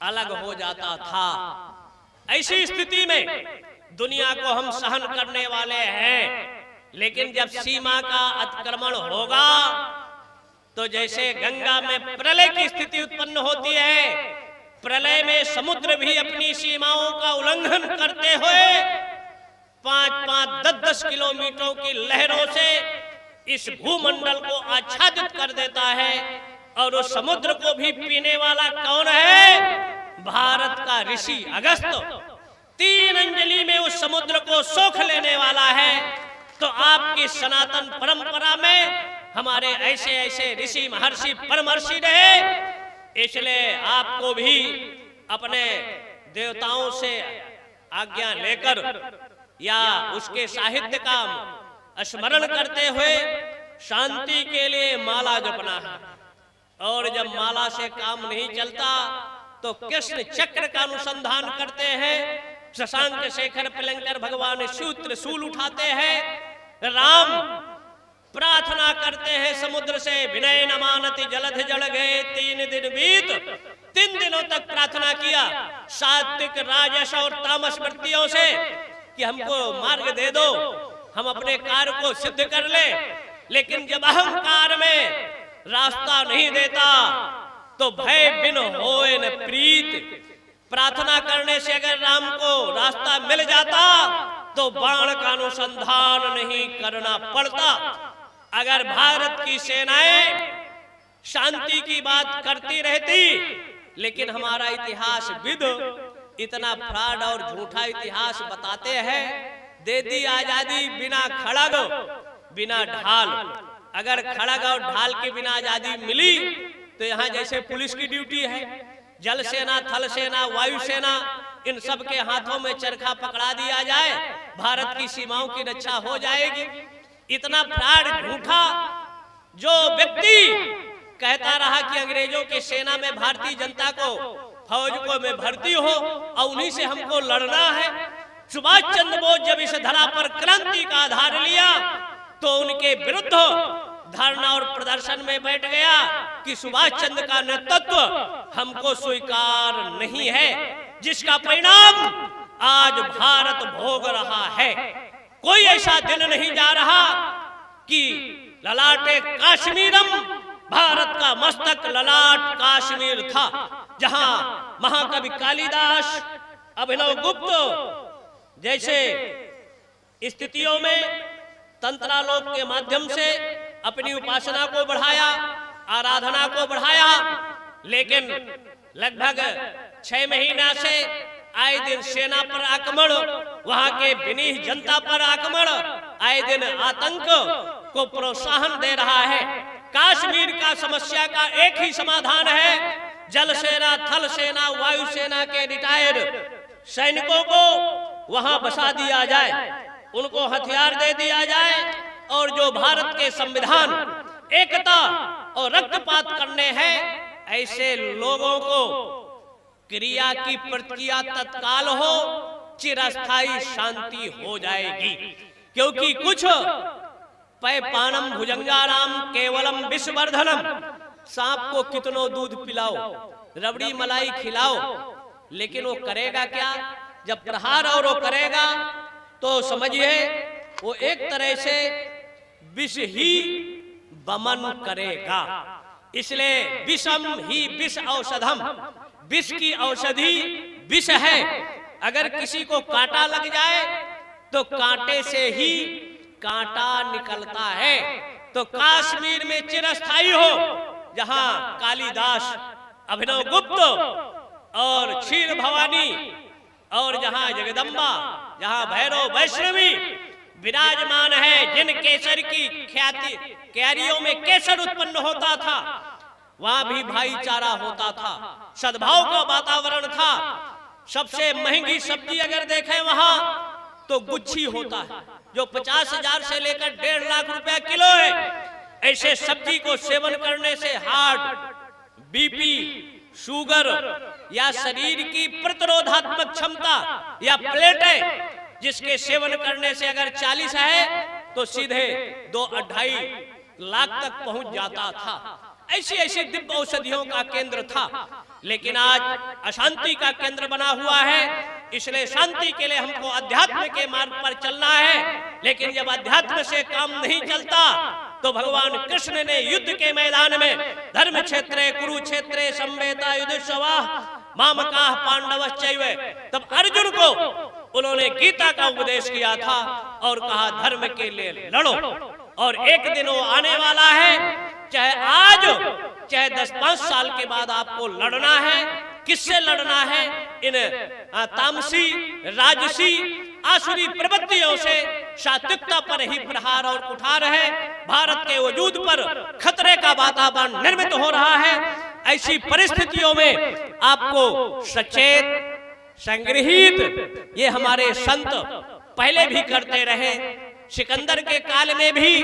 अलग हो जाता था। ऐसी स्थिति में दुनिया को हम सहन करने वाले हैं, लेकिन जब सीमा का अतिक्रमण होगा तो जैसे गंगा में प्रलय की स्थिति उत्पन्न होती है, प्रलय में समुद्र भी अपनी सीमाओं का उल्लंघन करते हुए 5-5, 10-10 किलोमीटरों की लहरों से इस भूमंडल को आच्छादित कर देता है। और उस समुद्र को भी पीने वाला कौन है? भारत का ऋषि अगस्त्य 3 अंजलि में उस समुद्र को सोख लेने वाला है। तो आपकी सनातन परंपरा में हमारे ऐसे ऐसे ऋषि महर्षि परमर्षि रहे, इसलिए आपको भी अपने देवताओं से आज्ञा लेकर या उसके साहित्य का स्मरण करते हुए शांति के लिए माला जपना है। और जब माला से काम नहीं चलता तो कृष्ण चक्र का अनुसंधान करते हैं, शशांक शेखर पिलंकर भगवान सूत्र शूल उठाते हैं, राम प्रार्थना करते हैं समुद्र से, विनय न मानति जलध जल गए 3 दिन बीत। 3 दिनों तक प्रार्थना किया सात्विक राजस और तामस वृत्तियों से कि हमको मार्ग दे दो, हम अपने कार्य को सिद्ध कर ले। लेकिन जब अहंकार में रास्ता नहीं देता तो भय बिन होए न प्रीत। प्रार्थना करने से अगर राम को रास्ता मिल जाता तो बाण का अनुसंधान नहीं करना पड़ता। अगर भारत की सेनाएं शांति की बात करती रहती, लेकिन हमारा इतिहास विद इतना फ्रॉड और झूठा इतिहास बताते हैं, दे दी आजादी बिना खड़ग बिना ढाल। अगर खड़ग और ढाल के बिना आजादी मिली तो यहाँ जैसे पुलिस की ड्यूटी है, जल सेना, थल सेना, वायु सेना, इन सब के हाथों में चरखा पकड़ा दिया जाए, भारत की सीमाओं की रक्षा हो जाएगी। इतना फ्रॉड झूठा जो व्यक्ति कहता रहा कि अंग्रेजों के सेना में भारतीय जनता को, फौज को में भर्ती हो और उन्हीं से हमको लड़ना है। सुभाष चंद्र बोस जब इस धरा पर क्रांति का आधार लिया तो उनके विरुद्ध धरना और प्रदर्शन में बैठ गया कि सुभाष चंद्र का नेतृत्व हमको स्वीकार नहीं है, जिसका परिणाम आज भारत भोग रहा है। कोई ऐसा दिन नहीं जा रहा कि ललाटे काश्मीरम, भारत का मस्तक ललाट काश्मीर था, जहां महाकवि कालिदास, अभिनव गुप्त जैसे स्थितियों में तंत्रालोक के माध्यम से अपनी उपासना को बढ़ाया, आराधना को बढ़ाया। लेकिन लगभग 6 महीना से आए दिन सेना पर आक्रमण, वहां के विनीत जनता पर आक्रमण, आए दिन आतंक को प्रोत्साहन दे रहा है। कश्मीर का समस्या का एक ही समाधान है, जल सेना, थल सेना, वायु सेना के रिटायर्ड सैनिकों को वहां बसा दिया जाए, उनको हथियार दे दिया जाए, और जो भारत के संविधान, एकता और रक्तपात करने हैं, ऐसे लोगों को क्रिया की प्रतिक्रिया तत्काल हो, चिरस्थायी शांति हो जाएगी। क्योंकि कुछ पैपानम भुजंगाराम केवलम विषवर्धनम, सांप को कितनो दूध पिलाओ, रबड़ी मलाई खिलाओ, लेकिन वो करेगा क्या? जब प्रहार और वो करेगा तो समझिए वो एक तरह से विष ही वमन करेगा। इसलिए विषम ही विष औषधम, विष की औषधि विष है। अगर किसी को कांटा लग जाए तो कांटे से ही कांटा निकलता है। तो कश्मीर में चिरस्थायी हो, जहां कालिदास, अभिनव गुप्त और क्षीर भवानी, और जहां जगदम्बा, जहां भैरव वैष्णवी विराजमान है, जिन केसर की ख्याति, क्यारियों में केसर उत्पन्न होता था, वहां भी भाईचारा होता था, सद्भाव का वातावरण था। सबसे महंगी सब्जी अगर देखें वहां तो गुच्छी होता है, जो 50,000 से लेकर 1.5 लाख रुपया किलो है। ऐसे सब्जी को सेवन करने से हार्ट, बीपी, शुगर या शरीर की प्रतिरोधात्मक क्षमता या प्लेटें, जिसके सेवन करने से अगर 40 है तो सीधे 2-2.5 लाख तक पहुंच जाता था। ऐसी ऐसी दिव्य औषधियों का केंद्र था। लेकिन आज अशांति का केंद्र बना हुआ है। इसलिए शांति के लिए हमको अध्यात्म के मार्ग पर चलना है। लेकिन जब अध्यात्म से काम नहीं चलता तो भगवान कृष्ण ने युद्ध के मैदान में धर्म क्षेत्रे कुरुक्षेत्रे संवेता युधिष्ठिरः मामकाः पांडवश्चैव, तब अर्जुन को उन्होंने गीता का उपदेश किया था और कहा धर्म के लिए लड़ो। और एक दिन वो आने वाला है, चाहे आज चाहे 10-5 साल के बाद आपको लड़ना है। किससे लड़ना है? इन तामसी, राजसी, आसुरी प्रवृत्तियों से। सात्विकता पर ही प्रहार और कुठार है। भारत के वजूद पर खतरे का वातावरण निर्मित हो रहा है। ऐसी परिस्थितियों में आपको सचेत, संग्रहित, ये हमारे संत पहले भी करते रहे। सिकंदर के काल में भी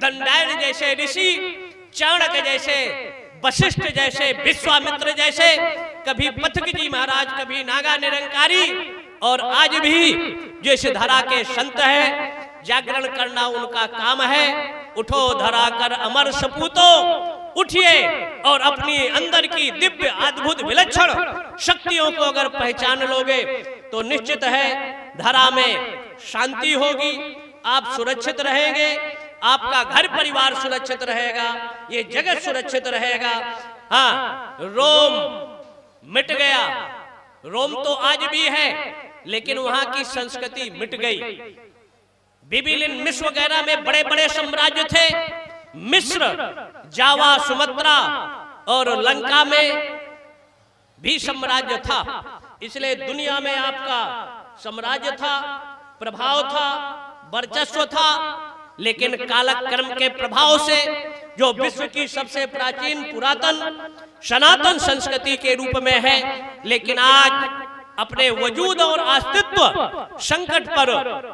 दंडायन जैसे ऋषि, चाणक्य जैसे, वशिष्ठ जैसे, विश्वामित्र जैसे, कभी पथिक जी महाराज, कभी नागा निरंकारी, और आज भी जो इस धरा के संत है, जागरण करना उनका काम है। उठो धरा कर अमर सपूतो, उठिए और अपनी अंदर की दिव्य अद्भुत विलक्षण शक्तियों को अगर पहचान लोगे तो निश्चित है धरा में शांति होगी, आप सुरक्षित रहेंगे, आपका घर परिवार सुरक्षित रहेगा, ये जगत सुरक्षित रहेगा। हाँ, रोम मिट गया, रोम तो आज भी है, लेकिन वहां की संस्कृति मिट गई। बिबिलिन, मिस्र वगैरह में बड़े बड़े साम्राज्य थे। मिस्र, जावा, सुमात्रा और लंका में भी साम्राज्य था। इसलिए दुनिया में आपका साम्राज्य था, प्रभाव था, वर्चस्व था। लेकिन कालक्रम के प्रभाव से जो विश्व की सबसे प्राचीन, पुरातन, सनातन संस्कृति के रूप में है, लेकिन आज अपने वजूद और अस्तित्व संकट पर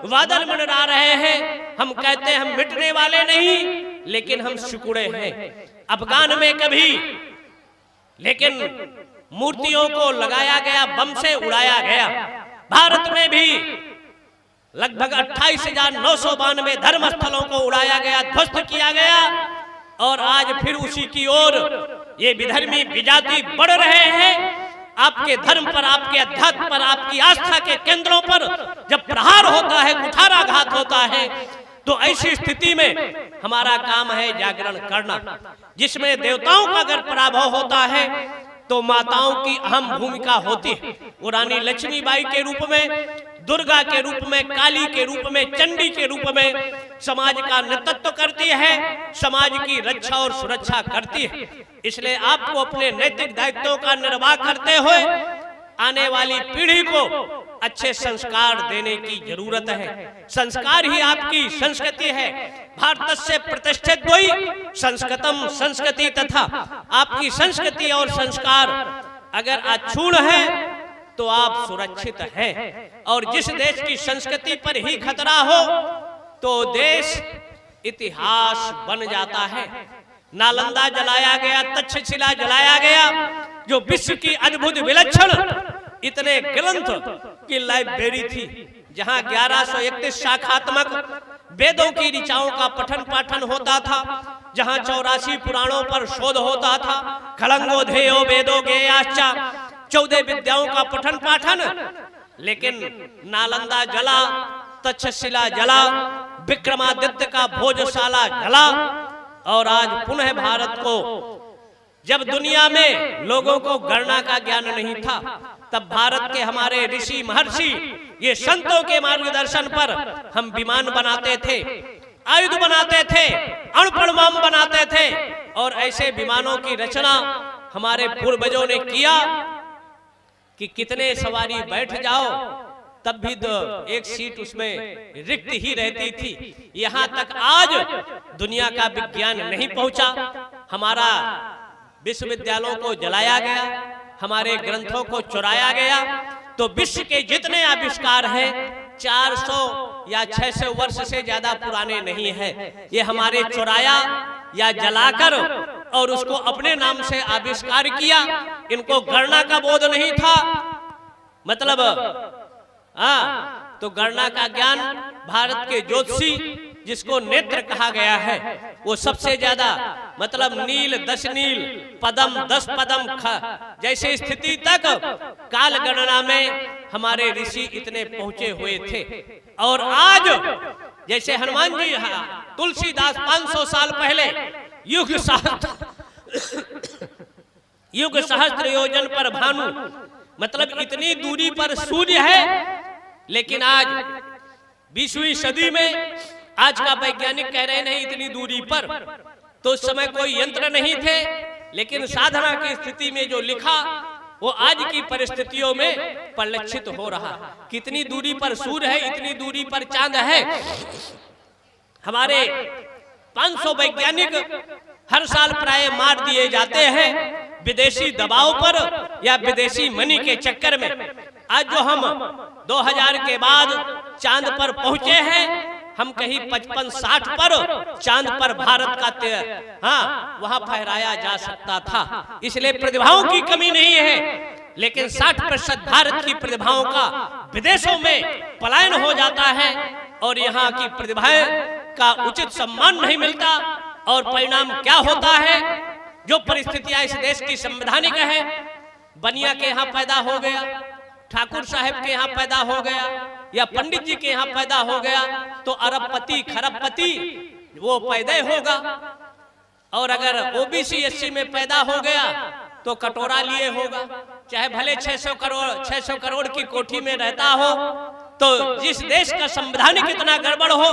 बादल मंडरा रहे हैं। हम कहते हैं हम मिटने वाले नहीं, लेकिन हम सिकुड़े हैं। अफगान में कभी लेकिन मूर्तियों को लगाया गया, बम से उड़ाया गया। भारत में भी लगभग 28,992 धर्म स्थलों को उड़ाया गया, ध्वस्त किया गया। और आज फिर उसी की ओर ये विधर्मी विजाति बढ़ रहे हैं। आपके धर्म पर, आपके अध्यात्म पर, आपकी आस्था के केंद्रों पर जब प्रहार होता है, कुठाराघात होता है, तो ऐसी स्थिति में हमारा काम है जागरण करना, जिसमें देवताओं का अगर पराभव होता है तो माताओं की अहम भूमिका होती है। वो रानी लक्ष्मीबाई के रूप में, दुर्गा के रूप में, काली के रूप में, चंडी के रूप में समाज का नेतृत्व करती है, समाज की रक्षा और सुरक्षा करती है। इसलिए आपको अपने नैतिक दायित्वों का निर्वाह करते हुए आने वाली पीढ़ी को अच्छे संस्कार देने की जरूरत है। संस्कार ही आपकी संस्कृति है। भारतस्य प्रतिष्ठित द्वयी संस्कृतम संस्कृति तथा। आपकी संस्कृति और संस्कार अगर अक्षुण्ण है तो आप सुरक्षित हैं। और जिस देश की संस्कृति पर ही खतरा हो तो देश इतिहास बन जाता है। नालंदा जलाया गया, तक्षशिला जलाया गया, जो विश्व की अद्भुत विलक्षण इतने ग्रंथ की लाइब्रेरी थी, जहां 1131 शाखात्मक वेदों की ऋचाओं का पठन पाठन होता था, जहां 84 पुराणों पर शोध होता था, खलंगो धेयो वेदो गेयाश्चा, 14 विद्याओं का पठन पाठन। लेकिन नालंदा जला, तक्षशिला जला, विक्रमादित्य का भोजशाला जला, और आज पुनः भारत को, जब दुनिया में लोगों को गणना का ज्ञान नहीं था, तब भारत के हमारे ऋषि महर्षि ये संतों के मार्गदर्शन पर हम विमान बनाते थे, आयुध बनाते थे, अणुपण बम बनाते थे, और ऐसे विमानों की रचना हमारे पूर्वजों ने किया कि कितने सवारी बैठ जाओ तब भी एक सीट उसमें रिक्त ही रहती थी। यहाँ तक आज दुनिया का विज्ञान नहीं पहुंचा। हमारा विश्वविद्यालयों को जलाया गया, हमारे ग्रंथों को चुराया गया। तो विश्व के जितने आविष्कार हैं 400 या 600 वर्ष से ज्यादा पुराने नहीं है। ये हमारे चुराया या जलाकर और उसको अपने नाम से आविष्कार किया। इनको गणना का बोध नहीं था। मतलब तो गणना का ज्ञान भारत के ज्योतिषी, जिसको नेत्र कहा गया है, वो सबसे ज्यादा, मतलब नील, 10 नील, पदम, 10 पदम जैसे स्थिति तक काल गणना में हमारे ऋषि इतने पहुंचे हुए थे। और आज जैसे हनुमान जी, तुलसीदास 500 साल पहले युग सहस्त्र योजन पर भानु, मतलब इतनी दूरी पर सूर्य है। लेकिन आज 20वीं सदी में आज का वैज्ञानिक कह रहे नहीं इतनी दूरी पर, तो उस समय कोई यंत्र नहीं थे। लेकिन साधना की स्थिति में जो लिखा वो आज की परिस्थितियों में परिलक्षित हो रहा। कितनी दूरी पर सूर्य है, इतनी दूरी पर चांद है। हमारे 500 वैज्ञानिक हर साल प्राय मार दिए जाते हैं विदेशी दबाव पर या विदेशी मनी के चक्कर में। आज जो हम 2000 के बाद चांद पर पहुंचे हैं, हम कहीं 55-60 पर चांद पर भारत का वहां फहराया जा सकता था। इसलिए प्रतिभाओं की कमी नहीं है, लेकिन 60% भारत की प्रतिभाओं का विदेशों में पलायन हो जाता है और यहाँ की प्रतिभाएं का उचित सम्मान नहीं मिलता। और परिणाम क्या होता है? जो परिस्थितियां इस देश की संवैधानिक है, बनिया के यहाँ पैदा हो गया, ठाकुर साहब के यहाँ पैदा हो गया, या पंडित जी के यहाँ पैदा हो गया, तो अरबपति खरबपति वो पैदा होगा। और अगर ओबीसी एससी में पैदा हो गया तो कटोरा लिए होगा, चाहे भले 600 करोड़ की कोठी में रहता हो। तो जिस देश का संवैधानिक इतना गड़बड़ हो,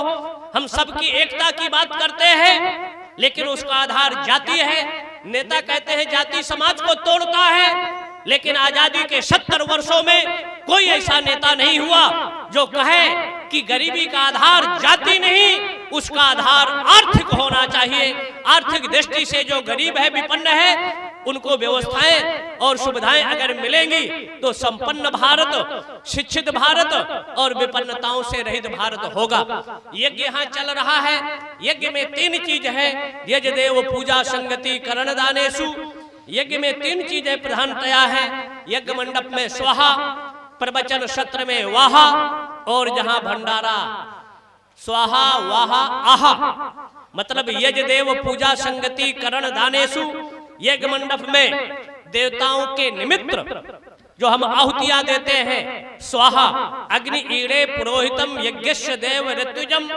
हम सबकी एकता की बात करते हैं, लेकिन उसका आधार जाति है। नेता कहते हैं जाति समाज को तोड़ता है, लेकिन आजादी के 70 वर्षों में कोई ऐसा नेता नहीं हुआ जो कहे कि गरीबी का आधार जाति नहीं, उसका आधार आर्थिक होना चाहिए। आर्थिक दृष्टि से जो गरीब है, विपन्न है, उनको व्यवस्थाएं और सुविधाएं अगर मिलेंगी तो संपन्न भारत, शिक्षित भारत और विपन्नताओं से रहित भारत होगा। यज्ञ यहाँ चल रहा है। यज्ञ में 3 चीज है। यज्ञ देव पूजा संगति करण दानेशु। यज्ञ में 3 चीजें प्रधानतया है। यज्ञ मंडप में स्वाहा, प्रवचन सत्र में वाहा, और जहां भंडारा स्वाहा वाहा आहा। मतलब यज्ञ देव पूजा संगति करण दानेशु। यज्ञ मंडप में देवताओं के निमित्त जो हम आहुतियां देते हैं, स्वाहा अग्नि ईड़े पुरोहितम यज्ञस्य देव ऋतुजम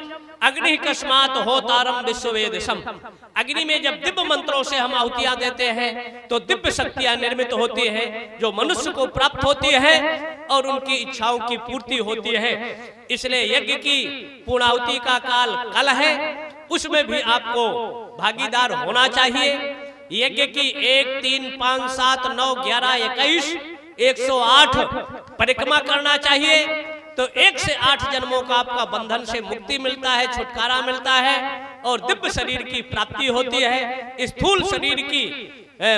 अग्नि कस्मात होतारम विश्ववेदसम। अग्नि में जब दिव्य मंत्रों से हम आहुतियां देते हैं तो दिव्य शक्तियां निर्मित होती हैं जो मनुष्य को प्राप्त होती है और उनकी इच्छाओं की पूर्ति होती है। इसलिए यज्ञ की पूर्णाहुति का काल कल है, उसमें भी आपको भागीदार होना चाहिए। यज्ञ की 1, 3, 5, 7, 9, 11, 21, 108 परिक्रमा करना चाहिए। तो 1 से 8 जन्मों का आपका बंधन से मुक्ति मिलता है, छुटकारा मिलता है और दिव्य शरीर की प्राप्ति होती है। स्थूल शरीर की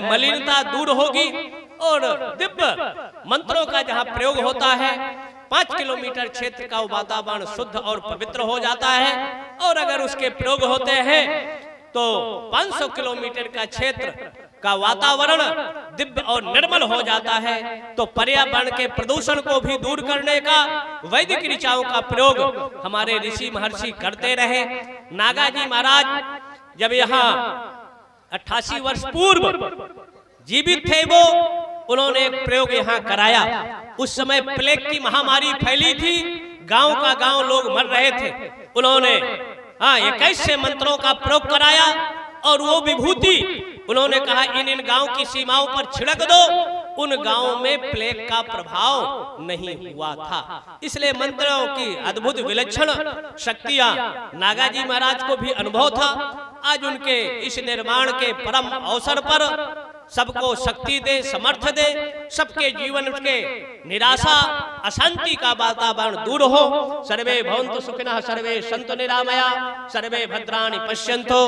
मलिनता दूर होगी और दिव्य मंत्रों का जहाँ प्रयोग होता है 5 किलोमीटर क्षेत्र का वातावरण शुद्ध और पवित्र हो जाता है। और अगर उसके प्रयोग होते हैं तो 500 किलोमीटर का क्षेत्र का वातावरण दिव्य और निर्मल हो जाता है। तो पर्यावरण के प्रदूषण को भी दूर करने का वैदिक ऋचाओं का प्रयोग हमारे ऋषि महर्षि करते रहे। नागाजी महाराज जब यहाँ 88 वर्ष पूर्व जीवित थे, वो उन्होंने एक प्रयोग यहाँ कराया। उस समय प्लेग की महामारी फैली थी, गांव का गांव लोग मर रहे थे। उन्होंने 21 से मंत्रों का प्रयोग कराया और वो विभूति उन्होंने कहा इन गांव की सीमाओं पर छिड़क दो। उन गांवों में प्लेग का प्रभाव नहीं हुआ था। इसलिए मंत्रों की अद्भुत विलक्षण शक्तियां नागाजी महाराज को भी अनुभव था। आज उनके इस निर्माण के परम अवसर पर सबको शक्ति दे, समर्थ दे, सबके जीवन के निराशा अशांति का वातावरण दूर हो। सर्वे भवन्तु सुखिनः, सर्वे सन्तु निरामया, सर्वे भद्राणि पश्यन्तु,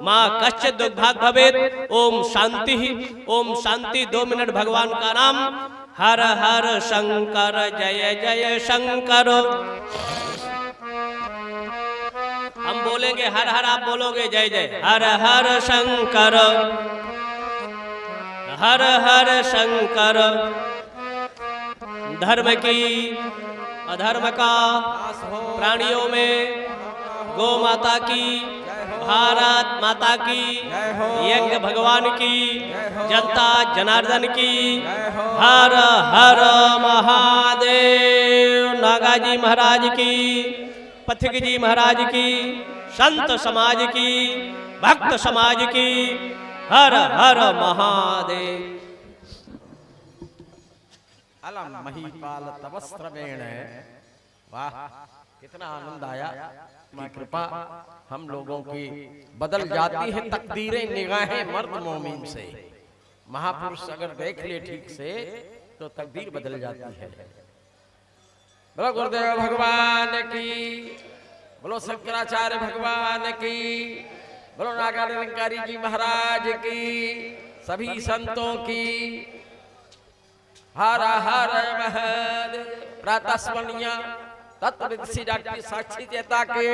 मां कश्चित् दुर्भाग् भवेत्। ओम शांति, ओम शांति। 2 मिनट भगवान का नाम। हर हर शंकर, जय जय शंकर। हम बोलेंगे हर हर, आप बोलोगे जय जय। हर हर शंकर, हर हर शंकर। धर्म की अधर्म का प्राणियों में गौ माता की, भारत माता की, यज्ञ भगवान की, जनता जनार्दन की। हर हर महादेव। नागाजी महाराज की, पथिक जी महाराज की, संत समाज की, भक्त समाज की। हर हर महादेव। अलम महीपाल तवस्त्रवेण। वाह, कितना आनंद आया। मां कृपा हम लोगों की बदल जाती है तकदीरें, निगाहें मर्द मोमिन से। महापुरुष अगर देख ले ठीक से तो तकदीर बदल जाती है। बोलो गुरुदेव भगवान की, बोलो शंकराचार्य भगवान की, बोलो नागा निरंकारी जी महाराज की, सभी संतों की। हर हर महादेव। प्रातः स्मरणीय तत्वविद डॉक्टर साक्षी चेता के